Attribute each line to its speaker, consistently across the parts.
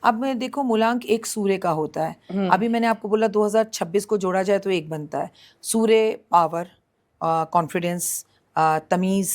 Speaker 1: अब मैं देखो मूलांक एक सूर्य का होता है। अभी मैंने आपको बोला 2026 को जोड़ा जाए तो एक बनता है। सूर्य पावर, कॉन्फिडेंस, तमीज़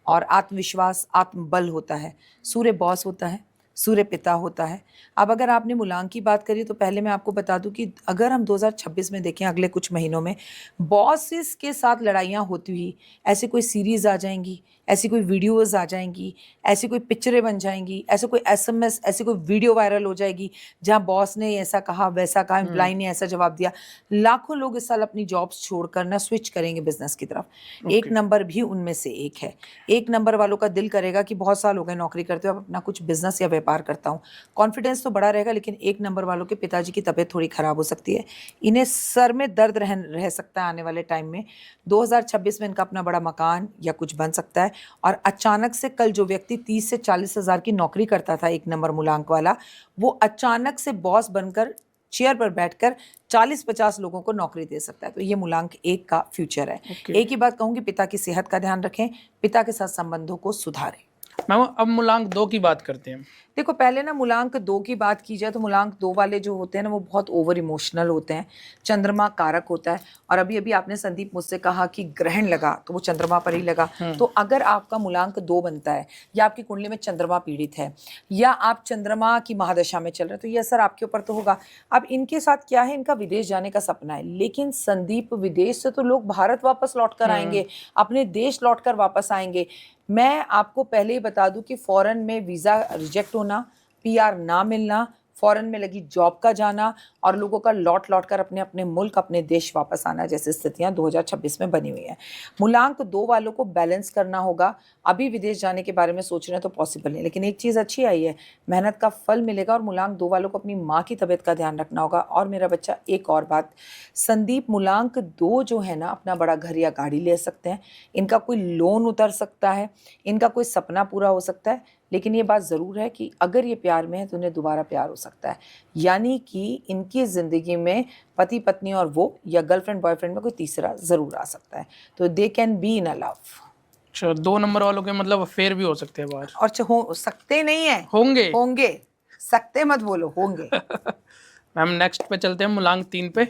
Speaker 1: और आत्मविश्वास, आत्मबल होता है। सूर्य बॉस होता है, सूर्य पिता होता है। अब अगर आपने मूलांक की बात करी तो पहले मैं आपको बता दूं कि अगर हम 2026 में देखें, अगले कुछ महीनों में बॉसेस के साथ लड़ाइयाँ होती हुई ऐसी कोई सीरीज़ आ जाएंगी, ऐसी कोई वीडियोज़ आ जाएंगी, ऐसी कोई पिक्चरें बन जाएंगी, ऐसे कोई SMS, ऐसी कोई वीडियो वायरल हो जाएगी जहाँ बॉस ने ऐसा कहा, वैसा कहा, एम्प्लॉय ने ऐसा जवाब दिया। लाखों लोग इस साल अपनी जॉब्स छोड़कर ना स्विच करेंगे बिजनेस की तरफ। एक नंबर भी उनमें से एक है। एक नंबर वालों का दिल करेगा कि बहुत साल हो गए नौकरी करते हुए, अब अपना कुछ बिजनेस या व्यापार करता हूँ। कॉन्फिडेंस तो बड़ा रहेगा, लेकिन एक नंबर वालों के पिताजी की तबीयत थोड़ी खराब हो सकती है। इन्हें सर में दर्द रह सकता है आने वाले टाइम में। 2026 में इनका अपना बड़ा मकान या कुछ बन सकता है। और अचानक से कल जो व्यक्ति 30 से 40 हज़ार की नौकरी करता था, एक नंबर मूलांक वाला, वो अचानक से बॉस बनकर चेयर पर बैठकर 40-50 लोगों को नौकरी दे सकता है। तो ये मूलांक एक का फ्यूचर है। एक ही बात कहूंगी, पिता की सेहत का ध्यान रखें, पिता के साथ संबंधों को सुधारें।
Speaker 2: मैम अब मूलांक 2 की बात करते हैं।
Speaker 1: देखो पहले ना मूलांक 2 की बात की जाए तो मूलांक 2 वाले जो होते हैं ना वो बहुत ओवर इमोशनल होते हैं। चंद्रमा कारक होता है। और अभी अभी आपने संदीप मुझसे कहा कि ग्रहण लगा तो वो चंद्रमा पर ही लगा। तो अगर आपका मूलांक 2 बनता है या आपकी कुंडली में चंद्रमा पीड़ित है या आप चंद्रमा की महादशा में चल रहे हैं तो ये असर आपके ऊपर तो होगा। अब इनके साथ क्या है, इनका विदेश जाने का सपना है, लेकिन संदीप विदेश से तो लोग भारत वापस लौट कर आएंगे, अपने देश लौट कर वापस आएंगे। मैं आपको पहले ही बता दूं कि फॉरेन में वीज़ा रिजेक्ट होना, PR ना मिलना, फॉरेन में लगी जॉब का जाना और लोगों का लौट कर अपने अपने मुल्क, अपने देश वापस आना जैसी स्थितियां 2026 में बनी हुई हैं। मूलांक 2 वालों को बैलेंस करना होगा। अभी विदेश जाने के बारे में सोच रहे हैं तो पॉसिबल नहीं, लेकिन एक चीज़ अच्छी आई है, मेहनत का फल मिलेगा। और मूलांक 2 वालों को अपनी माँ की तबीयत का ध्यान रखना होगा। और मेरा बच्चा, एक और बात, संदीप मूलांक 2 जो है ना अपना बड़ा घर या गाड़ी ले सकते हैं, इनका कोई लोन उतर सकता है, इनका कोई सपना पूरा हो सकता है। लेकिन ये बात ज़रूर है कि अगर ये प्यार में है तो उन्हें दोबारा प्यार हो सकता है, यानी कि इनकी ज़िंदगी में पति पत्नी और वो या गर्लफ्रेंड बॉयफ्रेंड में कोई तीसरा ज़रूर आ सकता है। तो they can be in a love.
Speaker 2: अच्छा, 2 नंबर वालों के मतलब अफेयर भी हो सकते हैं बाहर।
Speaker 1: और हो सकते नहीं है,
Speaker 2: होंगे
Speaker 1: सकते मत बोलो, होंगे।
Speaker 2: मैम नेक्स्ट पे चलते हैं, मूलांक 3 पे।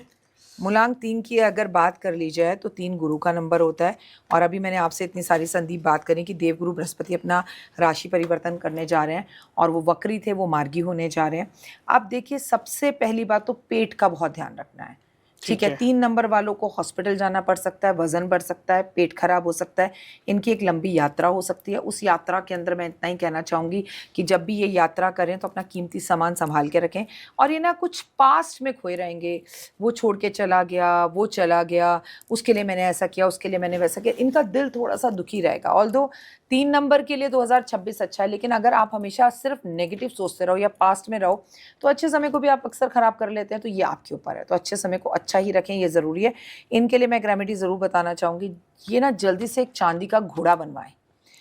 Speaker 1: मूलांक 3 की अगर बात कर ली जाए तो 3 गुरु का नंबर होता है। और अभी मैंने आपसे इतनी सारी संदीप बात करी कि देवगुरु बृहस्पति अपना राशि परिवर्तन करने जा रहे हैं और वो वक्री थे, वो मार्गी होने जा रहे हैं। अब देखिए, सबसे पहली बात तो पेट का बहुत ध्यान रखना है, ठीक है। 3 नंबर वालों को हॉस्पिटल जाना पड़ सकता है, वजन बढ़ सकता है, पेट खराब हो सकता है, इनकी एक लंबी यात्रा हो सकती है। उस यात्रा के अंदर मैं इतना ही कहना चाहूँगी कि जब भी ये यात्रा करें तो अपना कीमती सामान संभाल के रखें। और ये ना कुछ पास्ट में खोए रहेंगे, वो छोड़ के चला गया, वो चला गया, उसके लिए मैंने ऐसा किया, उसके लिए मैंने वैसा किया, इनका दिल थोड़ा सा दुखी रहेगा। ऑल्दो 3 नंबर के लिए 2026 अच्छा है, लेकिन अगर आप हमेशा सिर्फ नेगेटिव सोचते रहो या पास्ट में रहो तो अच्छे समय को भी आप अक्सर ख़राब कर लेते हैं। तो ये आपके ऊपर है, तो अच्छे समय को अच्छा ही रखें, ये ज़रूरी है। इनके लिए मैं एक रेमेडी ज़रूर बताना चाहूँगी, ये ना जल्दी से एक चांदी का घोड़ा बनवाएं,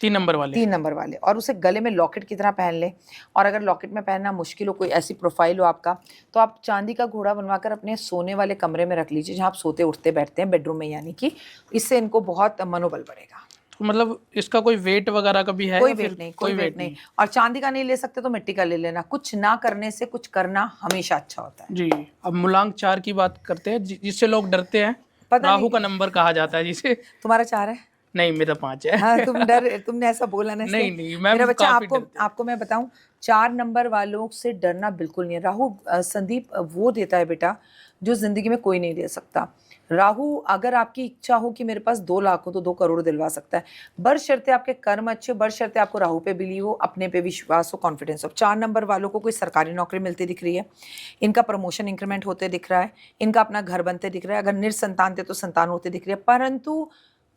Speaker 2: 3 नंबर वाले,
Speaker 1: और उसे गले में लॉकेट की तरह पहन लें। और अगर लॉकेट में पहनना मुश्किल हो, कोई ऐसी प्रोफाइल हो आपका, तो आप चांदी का घोड़ा बनवाकर अपने सोने वाले कमरे में रख लीजिए, जहाँ आप सोते उठते बैठते हैं, बेडरूम में, यानी कि इससे इनको बहुत मनोबल बढ़ेगा।
Speaker 2: तो मतलब इसका कोई वेट वगैरह का भी है?
Speaker 1: कोई वेट नहीं, कोई वेट नहीं। और चांदी का नहीं ले सकते तो मिट्टी का ले लेना। कुछ ना करने से कुछ करना हमेशा अच्छा होता है
Speaker 2: जी। अब मूलांक 4 की बात करते हैं, जिससे लोग डरते हैं। राहु का नंबर कहा जाता है जिसे।
Speaker 1: तुम्हारा 4 है?
Speaker 2: नहीं, मेरा 5 है।
Speaker 1: हाँ, तुमने ऐसा बोला ना, इसलिए।
Speaker 2: नहीं मैम,
Speaker 1: मेरा बच्चा,
Speaker 2: काफी डरते हैं।
Speaker 1: आपको मैं बताऊं, 4 नंबर वालों से डरना बिल्कुल नहीं है। राहु संदीप वो देता है बेटा जो जिंदगी में कोई नहीं दे सकता। राहु, अगर आपकी इच्छा हो कि मेरे पास 2 लाख हो तो 2 करोड़ दिलवा सकता है, बशर्ते आपके कर्म अच्छे, बशर्ते आपको राहु पे बिलीव हो, अपने पे विश्वास हो, कॉन्फिडेंस हो। 4 नंबर वालों को कोई सरकारी नौकरी मिलती दिख रही है, इनका प्रमोशन इंक्रीमेंट होते दिख रहा है, इनका अपना घर बनते दिख रहा है। अगर निसंतान थे तो संतान होते दिख रही है। परंतु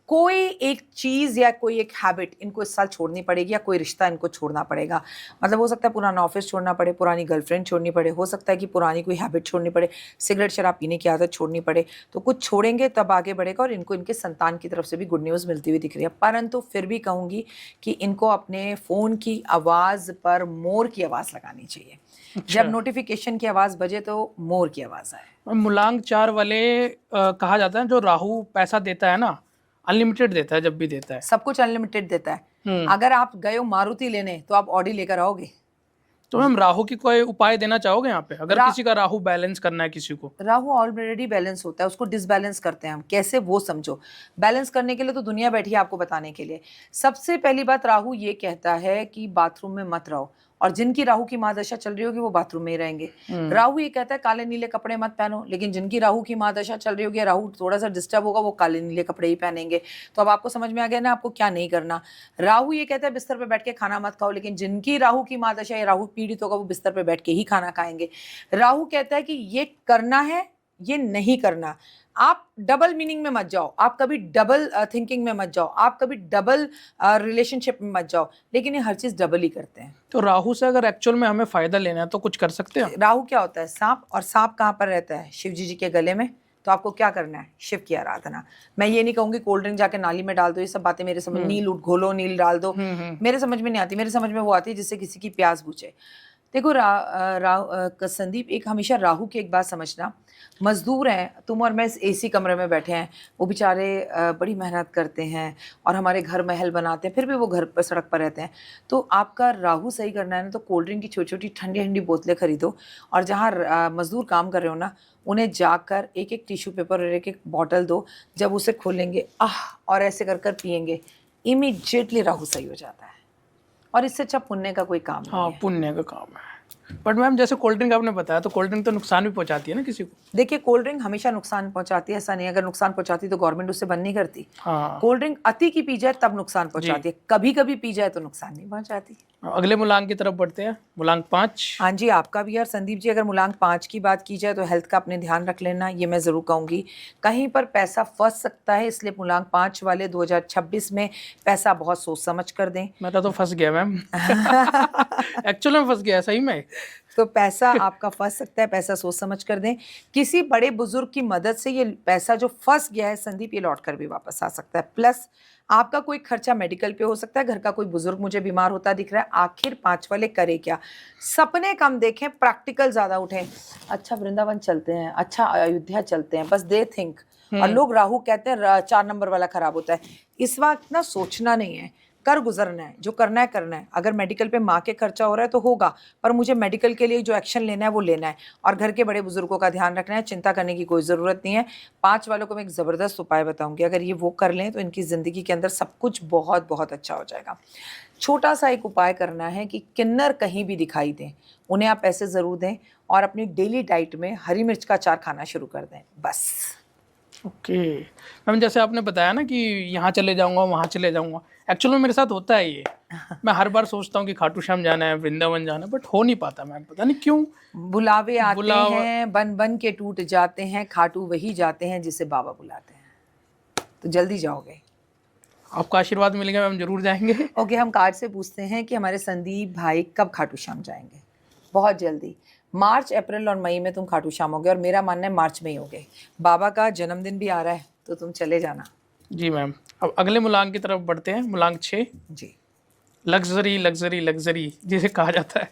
Speaker 1: कोई एक चीज़ या कोई एक हैबिट इनको इस साल छोड़नी पड़ेगी, या कोई रिश्ता इनको छोड़ना पड़ेगा। मतलब हो सकता है पुराना ऑफिस छोड़ना पड़े, पुरानी गर्लफ्रेंड छोड़नी पड़े, हो सकता है कि पुरानी कोई हैबिट छोड़नी पड़े, सिगरेट शराब पीने की आदत छोड़नी पड़े। तो कुछ छोड़ेंगे तब आगे बढ़ेगा। और इनको इनके संतान की तरफ से भी गुड न्यूज़ मिलती हुई दिख रही है। परंतु फिर भी कहूँगी कि इनको अपने फ़ोन की आवाज़ पर मोर की आवाज़ लगानी चाहिए। जब नोटिफिकेशन की आवाज़ बजे तो मोर की आवाज़ आए।
Speaker 2: मूलांक 4 वाले कहा जाता है जो राहु पैसा देता है ना, अनलिमिटेड देता है, जब भी देता है
Speaker 1: सब कुछ अनलिमिटेड देता है। अगर आप गए हो मारुति लेने तो आप ऑडी लेकर आओगे?
Speaker 2: तो मैम राहु की कोई उपाय देना चाहोगे यहाँ पे, अगर
Speaker 1: रा-
Speaker 2: किसी का राहु बैलेंस करना है किसी को?
Speaker 1: राहु ऑलरेडी बैलेंस होता है, उसको डिसबैलेंस करते हैं हम, कैसे वो समझो। बैलेंस करने के लिए तो दुनिया बैठी है आपको बताने के लिए। सबसे पहली बात, राहु ये कहता है कि बाथरूम में मत रहो, और जिनकी राहु की महादशा चल रही होगी वो बाथरूम में ही रहेंगे। राहु ये कहता है काले नीले कपड़े मत पहनो, लेकिन जिनकी राहु की महादशा चल रही होगी, राहु थोड़ा सा डिस्टर्ब होगा, वो काले नीले कपड़े ही पहनेंगे। तो अब आपको समझ में आ गया ना आपको क्या नहीं करना। राहु ये कहता है बिस्तर पे बैठ के खाना मत खाओ, लेकिन जिनकी राहु की महादशा या राहु पीड़ित होगा वो बिस्तर पे बैठ के ही खाना खाएंगे। राहु कहता है कि ये करना है, ये नहीं करना। आप डबल मीनिंग में मत जाओ, आप कभी डबल थिंकिंग में मत जाओ, आप कभी डबल रिलेशनशिप में मत जाओ, लेकिन ये हर चीज डबल ही करते हैं।
Speaker 2: तो राहु से अगर एक्चुअल में हमें फायदा लेना है तो कुछ कर सकते हैं?
Speaker 1: राहु क्या होता है? सांप। और सांप कहाँ पर रहता है? शिव जी के गले में। तो आपको क्या करना है? शिव की आराधना। मैं ये नहीं कहूंगी कोल्ड ड्रिंक जाके नाली में डाल दो, ये सब बातें मेरे समझ, नील घोलो, नील डाल दो, मेरे समझ में नहीं आती। मेरे समझ में वो आती है जिससे किसी की प्यास बुझे। देखो संदीप, एक हमेशा राहु की एक बात समझना, मजदूर हैं तुम और मैं, एसी कमरे में बैठे हैं, वो बेचारे बड़ी मेहनत करते हैं और हमारे घर महल बनाते हैं, फिर भी वो घर पर सड़क पर रहते हैं। तो आपका राहु सही करना है ना, तो कोल्ड ड्रिंक की छोटी छोटी ठंडी ठंडी बोतलें खरीदो, और जहाँ मजदूर काम कर रहे हो ना, उन्हें जाकर एक एक टिश्यू पेपर और एक एक बॉटल दो। जब उसे खोलेंगे और ऐसे कर कर पियेंगे, इमीडिएटली राहु सही हो जाता है। और इससे अच्छा पुण्य का कोई काम नहीं
Speaker 2: हाँ,
Speaker 1: है।
Speaker 2: पुण्य का काम है। बट मैम जैसे कोल्ड ड्रिंक आपने बताया, तो कोल्ड ड्रिंक तो नुकसान भी पहुंचाती है ना किसी को?
Speaker 1: देखिए, कोल्ड ड्रिंक हमेशा नुकसान पहुंचाती है, ऐसा नहीं। अगर नुकसान पहुंचाती तो गवर्नमेंट उससे बंद नहीं करती।
Speaker 2: हाँ।
Speaker 1: कोल्ड ड्रिंक अति की पी जाए तब नुकसान पहुंचाती है, कभी कभी पी जाए तो नुकसान नहीं पहुंचाती।
Speaker 2: अगले मूलांक की तरफ बढ़ते हैं, मूलांक 5।
Speaker 1: हाँ जी, आपका भी यार संदीप जी, अगर मूलांक 5 की बात की जाए तो हेल्थ का अपने ध्यान रख लेना, ये मैं जरूर कहूंगी। कहीं पर पैसा फंस सकता है, इसलिए मूलांक 5 वाले 2026 में पैसा बहुत सोच समझ कर दें।
Speaker 2: मेरा तो फंस गया मैम। एक्चुअल में फंस गया सही में।
Speaker 1: तो पैसा आपका फंस सकता है, पैसा सोच समझ कर दें। किसी बड़े बुजुर्ग की मदद से ये पैसा जो फंस गया है संदीप, ये लौट कर भी वापस आ सकता है। प्लस आपका कोई खर्चा मेडिकल पे हो सकता है, घर का कोई बुजुर्ग मुझे बीमार होता दिख रहा है। आखिर 5 वाले करे क्या? सपने कम देखें, प्रैक्टिकल ज्यादा उठें। अच्छा वृंदावन चलते हैं, अच्छा अयोध्या चलते हैं, बस दे थिंक। और लोग राहु कहते हैं 4 नंबर वाला खराब होता है। इस वक्त ना सोचना नहीं है, कर गुजरना है, जो करना है करना है। अगर मेडिकल पे माँ के खर्चा हो रहा है तो होगा, पर मुझे मेडिकल के लिए जो एक्शन लेना है वो लेना है, और घर के बड़े बुजुर्गों का ध्यान रखना है। चिंता करने की कोई ज़रूरत नहीं है। 5 वालों को मैं एक ज़बरदस्त उपाय बताऊंगी, अगर ये वो कर लें तो इनकी ज़िंदगी के अंदर सब कुछ बहुत बहुत अच्छा हो जाएगा। छोटा सा एक उपाय करना है कि किन्नर कहीं भी दिखाई दें, उन्हें आप पैसे ज़रूर दें, और अपनी डेली डाइट में हरी मिर्च का अचार खाना शुरू कर दें, बस।
Speaker 2: ओके मैम, जैसे आपने बताया ना कि यहाँ चले जाऊँगा वहाँ चले जाऊँगा, एक्चुअल में मेरे साथ होता है ये। मैं हर बार सोचता हूँ कि खाटू श्याम जाना है, वृंदावन जाना है, बट हो नहीं पाता मैम, पता नहीं क्यों।
Speaker 1: बुलावे आते हैं, बन बन के टूट जाते हैं, खाटू वही जाते हैं जिसे बाबा बुलाते हैं। तो जल्दी जाओगे,
Speaker 2: आपका आशीर्वाद मिलेगा मैम, जरूर जाएंगे।
Speaker 1: ओके, हम कार्ड से पूछते हैं कि हमारे संदीप भाई कब खाटू श्याम जाएंगे? बहुत जल्दी, मार्च, अप्रैल और मई में तुम खाटू श्याम होगे, और मेरा मानना है मार्च में ही होगे। बाबा का जन्मदिन भी आ रहा है, तो तुम चले जाना।
Speaker 2: जी मैम, अब अगले मूलांक की तरफ बढ़ते हैं, मूलांक 6।
Speaker 1: जी,
Speaker 2: लग्जरी लग्जरी लग्जरी जिसे कहा जाता है।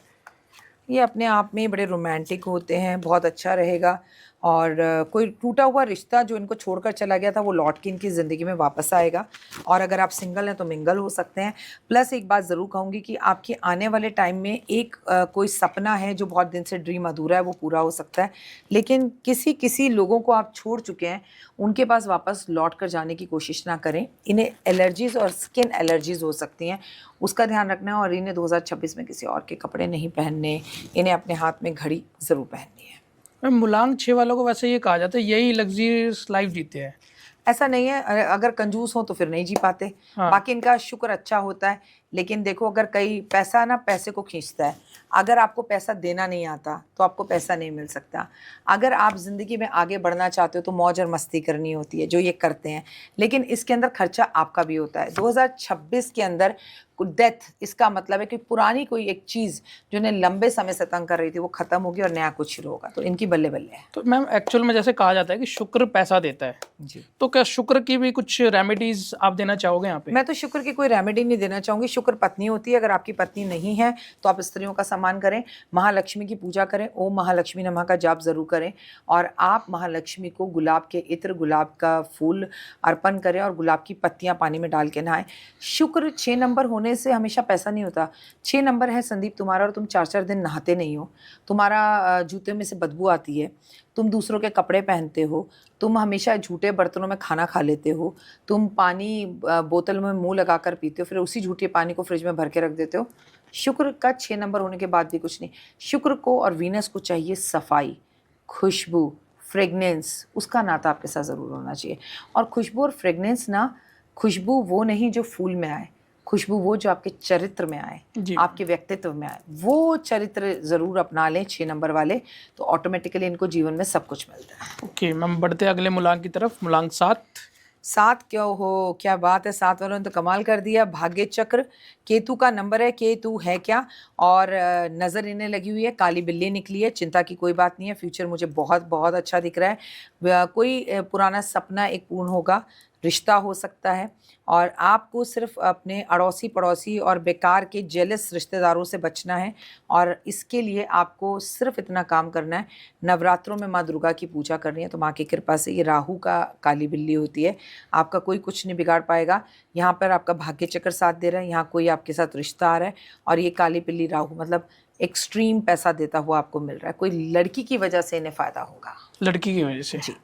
Speaker 1: ये अपने आप में बड़े रोमांटिक होते हैं, बहुत अच्छा रहेगा। और कोई टूटा हुआ रिश्ता जो इनको छोड़कर चला गया था वो लौट के इनकी ज़िंदगी में वापस आएगा। और अगर आप सिंगल हैं तो मिंगल हो सकते हैं। प्लस एक बात ज़रूर कहूँगी कि आपके आने वाले टाइम में एक कोई सपना है जो बहुत दिन से ड्रीम अधूरा है, वो पूरा हो सकता है। लेकिन किसी लोगों को आप छोड़ चुके हैं, उनके पास वापस लौट कर जाने की कोशिश ना करें। इन्हें एलर्जीज़ और स्किन एलर्जीज़ हो सकती हैं, उसका ध्यान रखना है। और इन्हें 2026 में किसी और के कपड़े नहीं पहनने, इन्हें अपने हाथ में घड़ी ज़रूर पहननी है।
Speaker 2: मैम मूलांक 6 वालों को वैसे ये कहा जाता है यही लग्जरियस लाइफ जीते हैं।
Speaker 1: ऐसा नहीं है, अगर कंजूस हो तो फिर नहीं जी पाते।
Speaker 2: हाँ।
Speaker 1: बाकी इनका शुक्र अच्छा होता है। लेकिन देखो, अगर कई पैसा ना पैसे को खींचता है। अगर आपको पैसा देना नहीं आता तो आपको पैसा नहीं मिल सकता। अगर आप ज़िंदगी में आगे बढ़ना चाहते हो तो मौज और मस्ती करनी होती है, जो ये करते हैं। लेकिन इसके अंदर खर्चा आपका भी होता है। 2026 के अंदर डेथ, इसका मतलब है कि पुरानी कोई एक चीज़ जो इन्हें लंबे समय से तंग कर रही थी वो ख़त्म होगी और नया कुछ शुरू होगा। तो इनकी बल्ले बल्ले है।
Speaker 2: तो मैम एक्चुअल में जैसे कहा जाता है कि शुक्र पैसा देता है,
Speaker 1: जी,
Speaker 2: तो क्या शुक्र की भी कुछ रेमेडीज आप देना चाहोगे यहाँ पे?
Speaker 1: मैं तो शुक्र की कोई रेमेडी नहीं देना चाहूँगी। शुक्र पत्नी होती है, अगर आपकी पत्नी नहीं है तो आप स्त्रियों का सम्मान करें, महालक्ष्मी की पूजा करें, ओम महालक्ष्मी नमः का जाप ज़रूर करें और आप महालक्ष्मी को गुलाब के इत्र, गुलाब का फूल अर्पण करें और गुलाब की पत्तियां पानी में डाल के नहाएं। शुक्र 6 नंबर होने से हमेशा पैसा नहीं होता। 6 नंबर है संदीप तुम्हारा और तुम 4-4 दिन नहाते नहीं हो, तुम्हारा जूते में से बदबू आती है, तुम दूसरों के कपड़े पहनते हो, तुम हमेशा झूठे बर्तनों में खाना खा लेते हो, तुम पानी बोतल में मुंह लगाकर पीते हो, फिर उसी झूठे पानी को फ्रिज में भर के रख देते हो। शुक्र का 6 नंबर होने के बाद भी कुछ नहीं। शुक्र को और वीनस को चाहिए सफाई, खुशबू, फ्रेगनेंस, उसका नाता आपके साथ ज़रूर होना चाहिए। और खुशबू और फ्रेगनेंस ना, खुशबू वो नहीं जो फूल में आए, खुशबू वो जो आपके चरित्र में आए, आपके व्यक्तित्व में आए, वो चरित्र ज़रूर अपना लें 6 नंबर वाले, तो ऑटोमेटिकली इनको जीवन में सब कुछ मिलता है।
Speaker 2: ओके मैम, बढ़ते अगले मूलांक की तरफ। मूलांक 7।
Speaker 1: 7 क्यों हो, क्या बात है, 7 वालों ने तो कमाल कर दिया। भाग्य चक्र केतु का नंबर है, केतु है क्या, और नज़र इन्हें लगी हुई है, काली बिल्ली निकली है, चिंता की कोई बात नहीं है, फ्यूचर मुझे बहुत बहुत अच्छा दिख रहा है। कोई पुराना सपना एक पूर्ण होगा, रिश्ता हो सकता है, और आपको सिर्फ अपने अड़ोसी पड़ोसी और बेकार के जेलस रिश्तेदारों से बचना है, और इसके लिए आपको सिर्फ इतना काम करना है, नवरात्रों में माँ दुर्गा की पूजा करनी है, तो माँ की कृपा से ये राहु का काली बिल्ली होती है, आपका कोई कुछ नहीं बिगाड़ पाएगा। यहाँ पर आपका भाग्य चक्र साथ दे रहा है, यहाँ कोई आपके साथ रिश्ता आ रहा है, और ये काली बिल्ली राहु मतलब एक्सट्रीम पैसा देता हुआ आपको मिल रहा है। कोई लड़की की वजह से इन्हें फ़ायदा होगा,
Speaker 2: लड़की की वजह से।
Speaker 1: जी।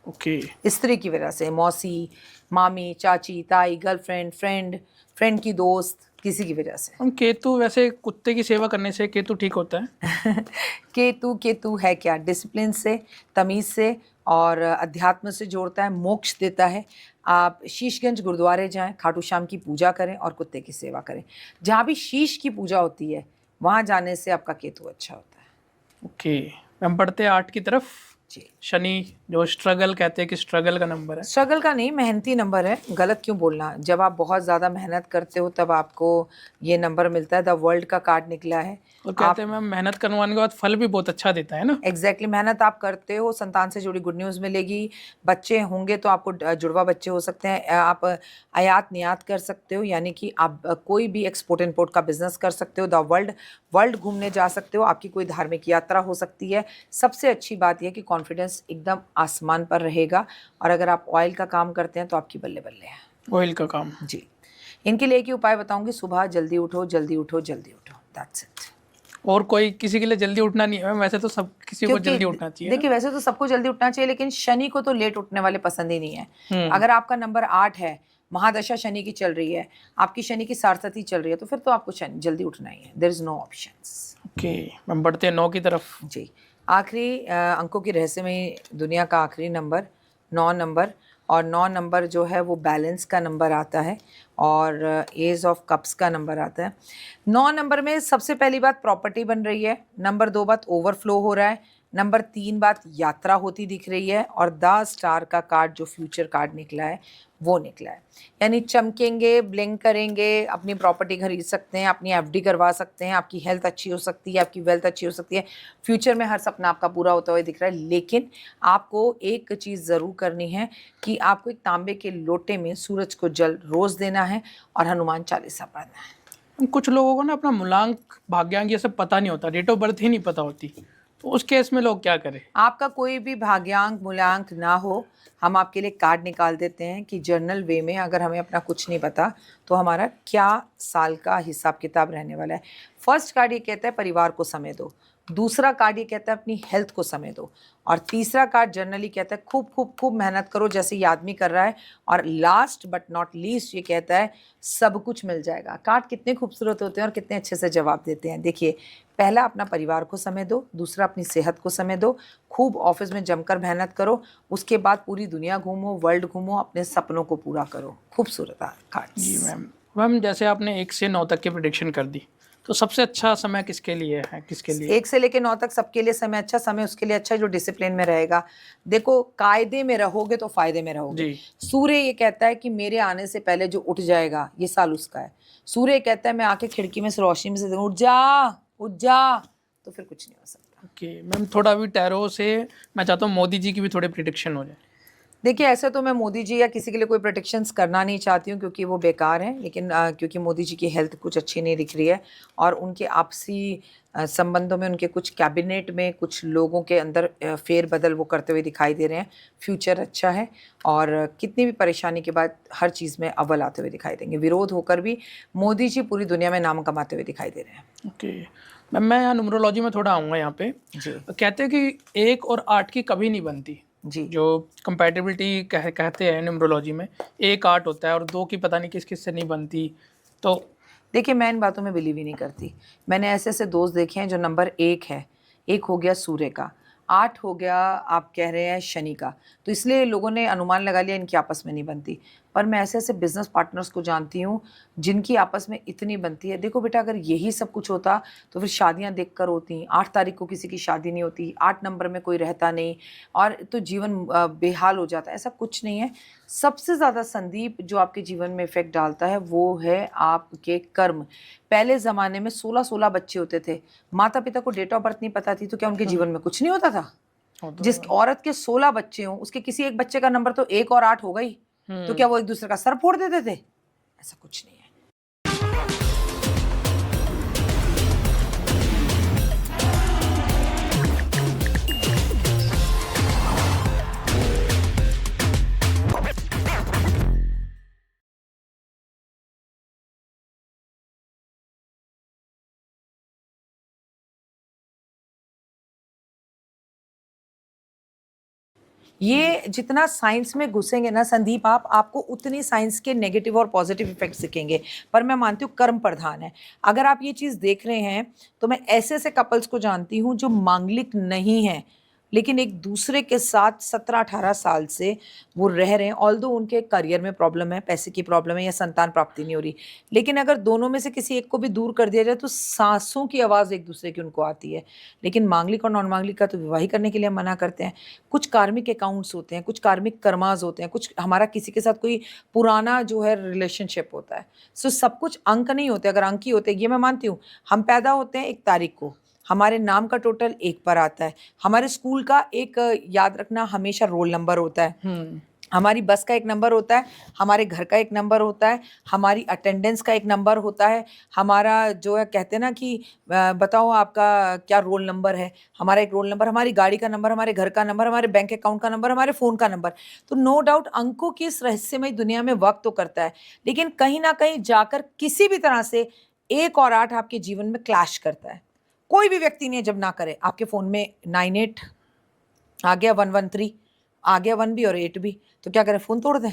Speaker 2: ओके।
Speaker 1: स्त्री की वजह से, मौसी, मामी, चाची, ताई, गर्लफ्रेंड, फ्रेंड की दोस्त, किसी की वजह से।
Speaker 2: हम केतु, वैसे कुत्ते की सेवा करने से केतु ठीक होता है?
Speaker 1: केतु है क्या, डिसिप्लिन से, तमीज़ से और अध्यात्म से जोड़ता है, मोक्ष देता है। आप शीशगंज गुरुद्वारे जाएं, खाटू श्याम की पूजा करें और कुत्ते की सेवा करें। जहाँ भी शीश की पूजा होती है वहाँ जाने से आपका केतु अच्छा होता है।
Speaker 2: ओके, हम बढ़ते हैं 8 की तरफ।
Speaker 1: जी।
Speaker 2: शनि, जो स्ट्रगल कहते हैं कि स्ट्रगल का नंबर है।
Speaker 1: स्ट्रगल का नहीं, मेहनती नंबर है, गलत क्यों बोलना। जब आप बहुत ज़्यादा मेहनत करते हो तब आपको ये नंबर मिलता है। द वर्ल्ड का कार्ड निकला है,
Speaker 2: और कहते हैं मैम मेहनत करवाने के बाद फल भी बहुत अच्छा देता है ना।
Speaker 1: एग्जैक्टली मेहनत आप करते हो, संतान से जुड़ी गुड न्यूज़ मिलेगी, बच्चे होंगे तो आपको जुड़वा बच्चे हो सकते हैं, आप आयात निर्यात कर सकते हो, यानी कि आप कोई भी एक्सपोर्ट इम्पोर्ट का बिजनेस कर सकते हो, द वर्ल्ड घूमने जा सकते हो, आपकी कोई धार्मिक यात्रा हो सकती है। सबसे अच्छी बात यह कि कॉन्फिडेंस एकदम आसमान पर रहेगा, और अगर आप ऑयल का काम करते हैं तो आपकी बल्ले बल्ले है।
Speaker 2: ऑयल का काम,
Speaker 1: जी। इनके लिए एक ही उपाय बताऊंगी, सुबह जल्दी उठो, जल्दी उठो, जल्दी उठो, दैट्स इट।
Speaker 2: और कोई किसी के लिए जल्दी उठना नहीं है, वैसे तो सब किसी को जल्दी उठना चाहिए।
Speaker 1: देखिए वैसे तो सबको जल्दी उठना चाहिए, लेकिन शनि को तो लेट उठने वाले पसंद ही नहीं है। अगर आपका नंबर 8 है, महादशा शनि की चल रही है, आपकी शनि की सारसती चल रही है, तो फिर तो आपको शनि जल्दी उठना ही है, there is no options.
Speaker 2: Okay, हम बढ़ते हैं 9 की तरफ।
Speaker 1: जी। आखिरी अंकों की रहस्यमयी दुनिया का आखिरी नंबर 9 नंबर, और 9 नंबर जो है वो बैलेंस का नंबर आता है, और एज ऑफ कप्स का नंबर आता है। 9 नंबर में सबसे पहली बात प्रॉपर्टी बन रही है, नंबर 2 बात ओवरफ्लो हो रहा है, नंबर 3 बात यात्रा होती दिख रही है, और द स्टार का कार्ड जो फ्यूचर कार्ड निकला है वो निकला है, यानी चमकेंगे, ब्लिंक करेंगे, अपनी प्रॉपर्टी खरीद सकते हैं, अपनी एफडी करवा सकते हैं, आपकी हेल्थ अच्छी हो सकती है, आपकी वेल्थ अच्छी हो सकती है, फ्यूचर में हर सपना आपका पूरा होता हुआ दिख रहा है। लेकिन आपको एक चीज़ ज़रूर करनी है कि आपको एक तांबे के लोटे में सूरज को जल रोज़ देना है और हनुमान चालीसा पढ़ना है।
Speaker 2: कुछ लोगों को ना अपना मूलांक, भाग्यांक ये सब पता नहीं होता, डेट ऑफ बर्थ ही नहीं पता होती, तो उस केस में लोग क्या करें?
Speaker 1: आपका कोई भी भाग्यांक मूल्यांक ना हो, हम आपके लिए कार्ड निकाल देते हैं कि जर्नल वे में अगर हमें अपना कुछ नहीं पता तो हमारा क्या साल का हिसाब किताब रहने वाला है। फर्स्ट कार्ड ये कहता है परिवार को समय दो, दूसरा कार्ड ये कहता है अपनी हेल्थ को समय दो, और तीसरा कार्ड जनरली कहता है खूब खूब खूब मेहनत करो जैसे ये आदमी कर रहा है, और लास्ट बट नॉट लीस्ट ये कहता है सब कुछ मिल जाएगा। कार्ड कितने खूबसूरत होते हैं और कितने अच्छे से जवाब देते हैं। देखिए, पहला अपना परिवार को समय दो, दूसरा अपनी सेहत को समय दो, खूब ऑफिस में जमकर मेहनत करो, उसके बाद पूरी दुनिया घूमो, वर्ल्ड घूमो, अपने सपनों को पूरा करो। खूबसूरत कार्ड।
Speaker 2: जी मैम जैसे आपने 1 से 9 तक की प्रेडिक्शन कर दी, तो सबसे अच्छा समय किसके लिए है, किसके लिए?
Speaker 1: 1 से लेकर 9 तक सबके लिए समय अच्छा, समय उसके लिए अच्छा जो डिसिप्लिन में रहेगा। देखो, कायदे में रहोगे तो फायदे में रहोगे। सूर्य ये कहता है कि मेरे आने से पहले जो उठ जाएगा ये साल उसका है। सूर्य कहता है मैं आके खिड़की में से रोशनी में से उठ जा, तो फिर कुछ नहीं हो सकता।
Speaker 2: ओके मैम, थोड़ा भी टैरो से मैं चाहता हूँ मोदी जी की भी थोड़ी प्रिडिक्शन हो जाए।
Speaker 1: देखिए, ऐसे तो मैं मोदी जी या किसी के लिए कोई प्रोटेक्शंस करना नहीं चाहती हूँ क्योंकि वो बेकार हैं, लेकिन क्योंकि मोदी जी की हेल्थ कुछ अच्छी नहीं दिख रही है और उनके आपसी संबंधों में, उनके कुछ कैबिनेट में कुछ लोगों के अंदर फेरबदल वो करते हुए दिखाई दे रहे हैं। फ्यूचर अच्छा है और कितनी भी परेशानी के बाद हर चीज़ में अव्वल आते हुए दिखाई देंगे। विरोध होकर भी मोदी जी पूरी दुनिया में नाम कमाते हुए दिखाई दे रहे हैं।
Speaker 2: ओके मैम, मैं यहाँ न्यूमरोलॉजी में थोड़ा आऊँगा यहाँ पे।
Speaker 1: जी
Speaker 2: कहते हैं कि 1 और 8 की कभी नहीं बनती।
Speaker 1: जी।
Speaker 2: जो कंपैटिबिलिटी कहते हैं न्यूमरोलॉजी में, 1 8 होता है और 2 की पता नहीं किस किस से नहीं बनती। तो
Speaker 1: देखिए, मैं इन बातों में बिलीव ही नहीं करती। मैंने ऐसे ऐसे दोस्त देखे हैं जो नंबर 1 है, 1 हो गया सूर्य का, 8 हो गया आप कह रहे हैं शनि का, तो इसलिए लोगों ने अनुमान लगा लिया इनकी आपस में नहीं बनती। पर मैं ऐसे ऐसे बिजनेस पार्टनर्स को जानती हूँ जिनकी आपस में इतनी बनती है। देखो बेटा, अगर यही सब कुछ होता तो फिर शादियाँ देखकर होती। 8 तारीख को किसी की शादी नहीं होती, 8 नंबर में कोई रहता नहीं और तो जीवन बेहाल हो जाता है। ऐसा कुछ नहीं है। सबसे ज़्यादा संदीप जो आपके जीवन में इफ़ेक्ट डालता है वो है आपके कर्म। पहले ज़माने में 16-16 बच्चे होते थे। माता-पिता को डेट ऑफ बर्थ नहीं पता थी तो क्या उनके जीवन में कुछ नहीं होता था? जिस औरत के 16 बच्चे हों, उसके किसी एक बच्चे का नंबर तो 1 और 8 होगा ही। तो क्या वो एक दूसरे का सर फोड़ देते थे? ऐसा कुछ नहीं है। ये जितना साइंस में घुसेंगे ना संदीप आप, आपको उतनी साइंस के नेगेटिव और पॉजिटिव इफेक्ट्स दिखेंगे। पर मैं मानती हूँ कर्म प्रधान है। अगर आप ये चीज़ देख रहे हैं तो मैं ऐसे ऐसे कपल्स को जानती हूँ जो मांगलिक नहीं हैं लेकिन एक दूसरे के साथ 17-18 साल से वो रह रहे हैं। ऑल्दो उनके करियर में प्रॉब्लम है, पैसे की प्रॉब्लम है या संतान प्राप्ति नहीं हो रही, लेकिन अगर दोनों में से किसी एक को भी दूर कर दिया जाए तो सांसों की आवाज़ एक दूसरे की उनको आती है। लेकिन मांगलिक और नॉन मांगलिक का तो विवाह ही करने के लिए हम मना करते हैं। कुछ कार्मिक अकाउंट्स होते हैं, कुछ कार्मिक कर्माज होते हैं, कुछ हमारा किसी के साथ कोई पुराना जो है रिलेशनशिप होता है। सो सब कुछ अंक नहीं होते। अगर अंक ही होते, ये मैं मानती हूँ, हम पैदा होते हैं 1 तारीख को, हमारे नाम का टोटल 1 पर आता है। हमारे स्कूल का एक याद रखना हमेशा रोल नंबर होता है। हमारी बस का एक नंबर होता है, हमारे घर का एक नंबर होता है, हमारी अटेंडेंस का एक नंबर होता है, हमारा जो है कहते हैं ना कि बताओ आपका क्या रोल नंबर है, हमारा एक रोल नंबर, हमारी गाड़ी का नंबर, हमारे घर का नंबर, हमारे बैंक अकाउंट का नंबर, हमारे फ़ोन का नंबर। तो नो डाउट अंकों की इस रहस्यमय दुनिया में वर्क तो करता है, लेकिन कहीं न कहीं जाकर किसी भी तरह से 1 और 8 आपके जीवन में क्लैश करता है। कोई भी व्यक्ति नहीं है जब ना करे। आपके फ़ोन में 98 आ गया, 113 आ गया, 1 भी और 8 भी, तो क्या करें, फ़ोन तोड़ दें?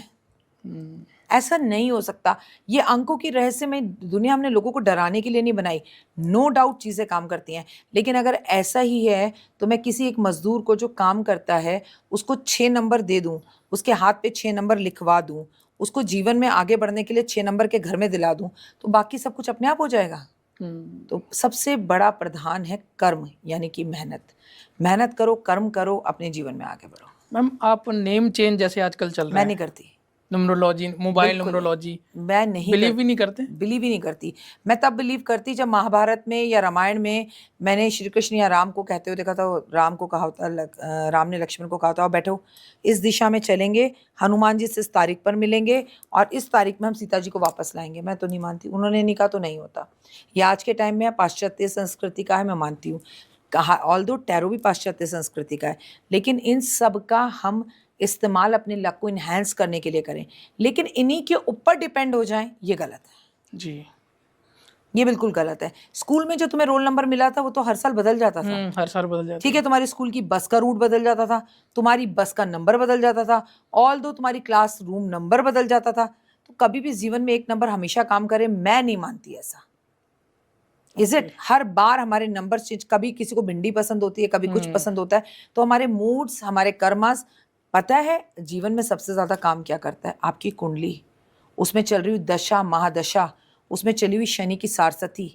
Speaker 1: ऐसा नहीं हो सकता। ये अंकों की रहस्यमय दुनिया हमने लोगों को डराने के लिए नहीं बनाई। नो डाउट चीज़ें काम करती हैं, लेकिन अगर ऐसा ही है तो मैं किसी एक मज़दूर को जो काम करता है उसको 6 नंबर दे दूँ, उसके हाथ पे 6 नंबर लिखवा दूँ, उसको जीवन में आगे बढ़ने के लिए 6 नंबर के घर में दिला दूँ, तो बाकी सब कुछ अपने आप हो जाएगा। तो सबसे बड़ा प्रधान है कर्म, यानी कि मेहनत। मेहनत करो, कर्म करो, अपने जीवन में आगे बढ़ो।
Speaker 2: मैम, आप नेम चेंज जैसे आजकल चल रहा
Speaker 1: मैं
Speaker 2: है,
Speaker 1: नहीं करती।
Speaker 2: न्यूमरोलॉजी, मोबाइल
Speaker 1: बिल्कुल
Speaker 2: न्यूमरोलॉजी,
Speaker 1: मैं नहीं
Speaker 2: बिलीव ही नहीं करते?
Speaker 1: बिलीव ही नहीं करती। मैं तब बिलीव करती जब महाभारत में या रामायण में मैंने श्री कृष्ण या राम को कहते हुए देखा था। राम को कहा होता, राम ने लक्ष्मण को कहा था, बैठो इस दिशा में चलेंगे, हनुमान जी से इस तारीख पर मिलेंगे और इस तारीख में हम सीता जी को वापस लाएंगे। मैं तो नहीं मानती, उन्होंने नहीं कहा तो नहीं होता। ये आज के टाइम में पाश्चात्य संस्कृति का है, मैं मानती हूँ। कहा ऑल्दो टैरो भी पाश्चात्य संस्कृति का है, लेकिन इन सब का हम इस्तेमाल अपने लक को इन्हेंस करने के लिए करें, लेकिन इन्हीं के ऊपर डिपेंड हो जाएं, ये गलत है।
Speaker 2: जी,
Speaker 1: ये बिल्कुल गलत है। स्कूल में जो तुम्हें रोल नंबर मिला था वो तो हर साल बदल जाता था।
Speaker 2: हर साल बदल जाता
Speaker 1: ठीक है, तुम्हारी स्कूल की बस का रूट बदल जाता था, तुम्हारी बस का नंबर बदल जाता था, ऑल दो तुम्हारी क्लास रूम नंबर बदल जाता था। तो कभी भी जीवन में एक नंबर हमेशा काम करे, मैं नहीं मानती ऐसा। Is it? हर बार हमारे नंबर चेंज, कभी किसी को भिंडी पसंद होती है, कभी कुछ पसंद होता है, तो हमारे मूड्स, हमारे कर्मास। पता है जीवन में सबसे ज्यादा काम क्या करता है? आपकी कुंडली, उसमें चल रही हुई दशा महादशा, उसमें चली हुई शनि की सारसती,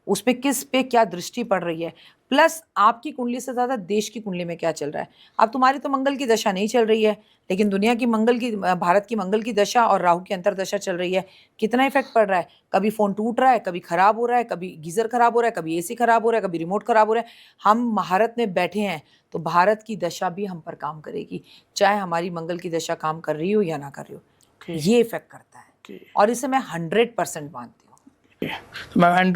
Speaker 1: उस पे किस पे क्या दृष्टि पड़ रही है, प्लस आपकी कुंडली से ज़्यादा देश की कुंडली में क्या चल रहा है। अब तुम्हारी तो मंगल की दशा नहीं चल रही है, लेकिन दुनिया की मंगल की भारत की मंगल की दशा और राहु की अंतर्दशा चल रही है। कितना इफेक्ट पड़ रहा है, कभी फ़ोन टूट रहा है, कभी ख़राब हो रहा है, कभी गीज़र ख़राब हो रहा है, कभी एसी ख़राब हो रहा है, कभी रिमोट ख़राब हो रहा है। हम भारत में बैठे हैं तो भारत की दशा भी हम पर काम करेगी, चाहे हमारी मंगल की दशा काम कर रही हो या ना कर रही हो।
Speaker 2: Okay.
Speaker 1: ये इफेक्ट करता है
Speaker 2: Okay.
Speaker 1: और इसे मैं 100% मानती हूँ।
Speaker 2: तो मैम